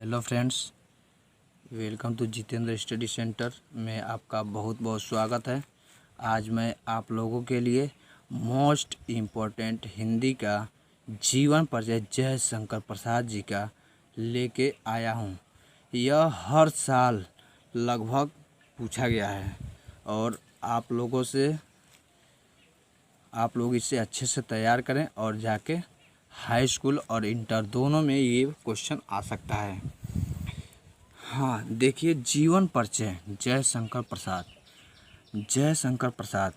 Hello friends, welcome to Jitendra study centre में आपका बहुत बहुत स्वागत है। आज मैं आप लोगों के लिए मोस्ट इम्पोर्टेंट हिंदी का जीवन परिचय जयशंकर प्रसाद जी का लेके आया हूँ। यह हर साल लगभग पूछा गया है और आप लोग इसे अच्छे से तैयार करें और जाके हाई स्कूल और इंटर दोनों में ये क्वेश्चन आ सकता है। हाँ, देखिए, जीवन परिचय जयशंकर प्रसाद। जयशंकर प्रसाद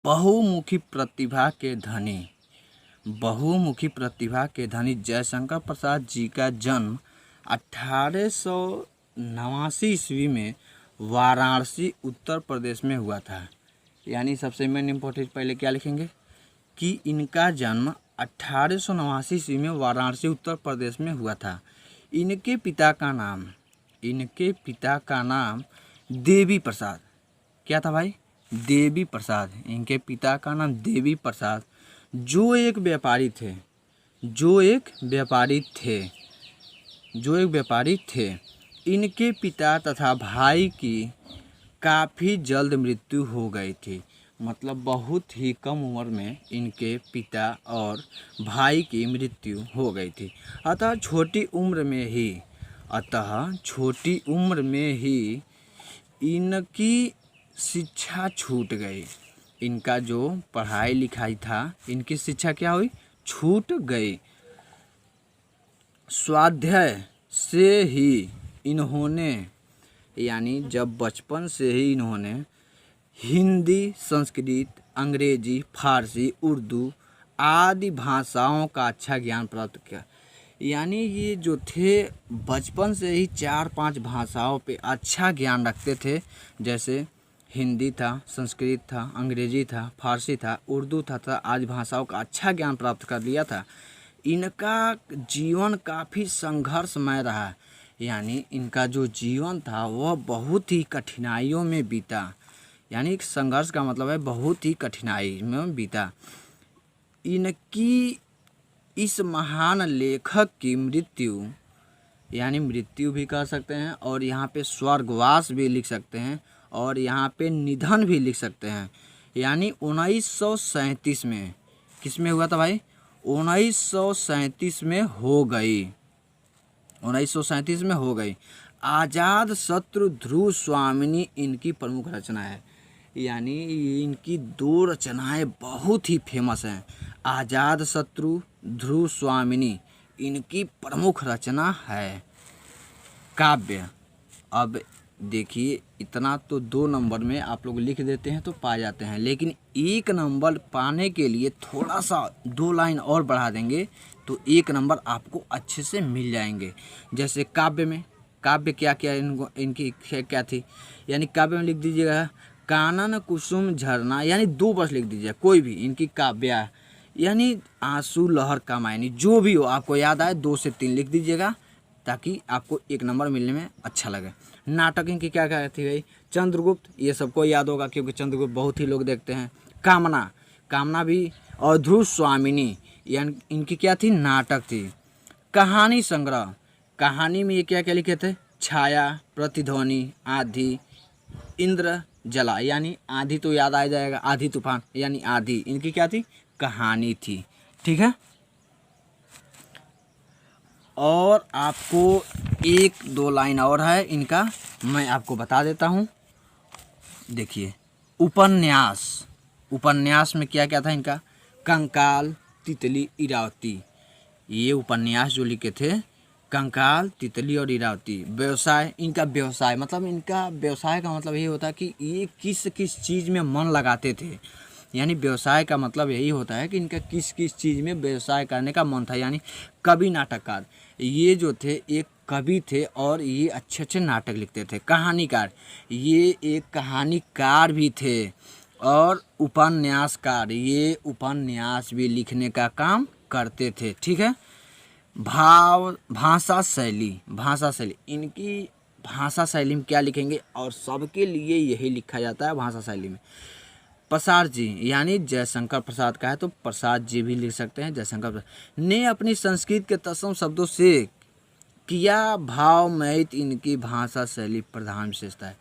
बहुमुखी प्रतिभा के धनी जयशंकर प्रसाद जी का जन्म 1889 ईस्वी में वाराणसी उत्तर प्रदेश में हुआ था। यानी सबसे मेन इम्पोर्टेंट पहले क्या लिखेंगे कि इनका जन्म 1889 ईस्वी में वाराणसी उत्तर प्रदेश में हुआ था। इनके पिता का नाम देवी प्रसाद। क्या था भाई? देवी प्रसाद। इनके पिता का नाम देवी प्रसाद, जो एक व्यापारी थे। इनके पिता तथा भाई की काफ़ी जल्द मृत्यु हो गई थी। मतलब बहुत ही कम उम्र में इनके पिता और भाई की मृत्यु हो गई थी। अतः छोटी उम्र में ही इनकी शिक्षा छूट गई। इनका जो पढ़ाई लिखाई था, इनकी शिक्षा क्या हुई? छूट गई। स्वाध्याय से ही इन्होंने, यानी जब बचपन से ही इन्होंने हिंदी, संस्कृत, अंग्रेजी, फारसी, उर्दू आदि भाषाओं का अच्छा ज्ञान प्राप्त किया। यानी ये जो थे बचपन से ही 4-5 भाषाओं पे अच्छा ज्ञान रखते थे। जैसे हिंदी था, संस्कृत था, अंग्रेजी था, फारसी था, उर्दू था आदि भाषाओं का अच्छा ज्ञान प्राप्त कर लिया था। इनका जीवन काफ़ी संघर्षमय रहा। यानी इनका जो जीवन था वह बहुत ही कठिनाइयों में बीता। यानी संघर्ष का मतलब है बहुत ही कठिनाई में बीता। इनकी इस महान लेखक की मृत्यु, यानी मृत्यु भी कह सकते हैं और यहाँ पे स्वर्गवास भी लिख सकते हैं और यहाँ पे निधन भी लिख सकते हैं। यानी 1937 में, किस में हुआ था भाई? 1937 में हो गई। 1937 में हो गई। आज़ाद शत्रु ध्रुव स्वामिनी इनकी प्रमुख रचना है। यानी इनकी 2 रचनाएं बहुत ही फेमस हैं। आज़ाद शत्रु, ध्रुव स्वामिनी इनकी प्रमुख रचना है। काव्य। अब देखिए, इतना तो 2 नंबर में आप लोग लिख देते हैं तो पा जाते हैं, लेकिन 1 नंबर पाने के लिए थोड़ा सा 2 लाइन और बढ़ा देंगे तो 1 नंबर आपको अच्छे से मिल जाएंगे। जैसे काव्य में, काव्य क्या क्या इनकी क्या थी? यानी काव्य में लिख दीजिएगा कानन कुसुम झरना, यानी 2 वर्ष लिख दीजिए कोई भी इनकी काव्य। यानी आंसू लहर कामायनी, जो भी हो आपको याद आए 2 से 3 लिख दीजिएगा ताकि आपको 1 नंबर मिलने में अच्छा लगे। नाटक इनकी क्या क्या थी भाई? चंद्रगुप्त, ये सबको याद होगा क्योंकि चंद्रगुप्त बहुत ही लोग देखते हैं। कामना भी। और ध्रुव स्वामिनी, यानी इनकी क्या थी? नाटक थी। कहानी संग्रह, कहानी में ये क्या क्या लिखे थे? छाया, प्रतिध्वनि, आधी, इंद्र जला, यानी आधी तो याद आ जाएगा, आधी तूफान, यानी आधी इनकी क्या थी? कहानी थी। ठीक है। और आपको 1-2 लाइन और है इनका, मैं आपको बता देता हूँ। देखिए, उपन्यास में क्या क्या था इनका? कंकाल, तितली, इरावती। ये उपन्यास जो लिखे थे, कंकाल, तितली और इरावती। व्यवसाय, इनका व्यवसाय का मतलब ये होता है कि ये किस किस चीज़ में मन लगाते थे। यानी व्यवसाय का मतलब यही होता है कि इनका किस किस चीज़ में व्यवसाय करने का मन था। यानी कवि, नाटककार, ये जो थे एक कवि थे और ये अच्छे अच्छे नाटक लिखते थे। कहानीकार, ये एक कहानीकार भी थे। और उपन्यासकार, ये उपन्यास भी लिखने का काम करते थे। ठीक है। भाषा शैली, इनकी भाषा शैली में क्या लिखेंगे? और सबके लिए यही लिखा जाता है भाषा शैली में। प्रसाद जी यानी जयशंकर प्रसाद का है तो प्रसाद जी भी लिख सकते हैं, जयशंकर प्रसाद ने अपनी संस्कृत के तत्सम शब्दों से किया भावमयित इनकी भाषा शैली प्रधान विशेषता है।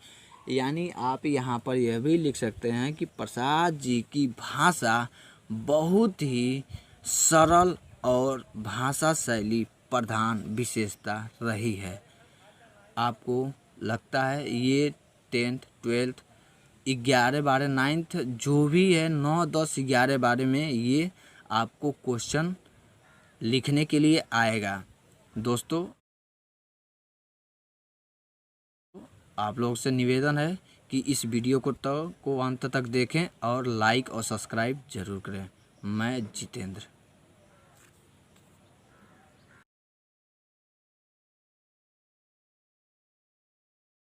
यानी आप यहाँ पर यह भी लिख सकते हैं कि प्रसाद जी की भाषा बहुत ही सरल और भाषा शैली प्रधान विशेषता रही है। आपको लगता है ये 10th 12th 11 12 9th जो भी है 9 10 11 12 में ये आपको क्वेश्चन लिखने के लिए आएगा। दोस्तों आप लोगों से निवेदन है कि इस वीडियो को अंत तक देखें और लाइक और सब्सक्राइब जरूर करें। मैं जितेंद्र।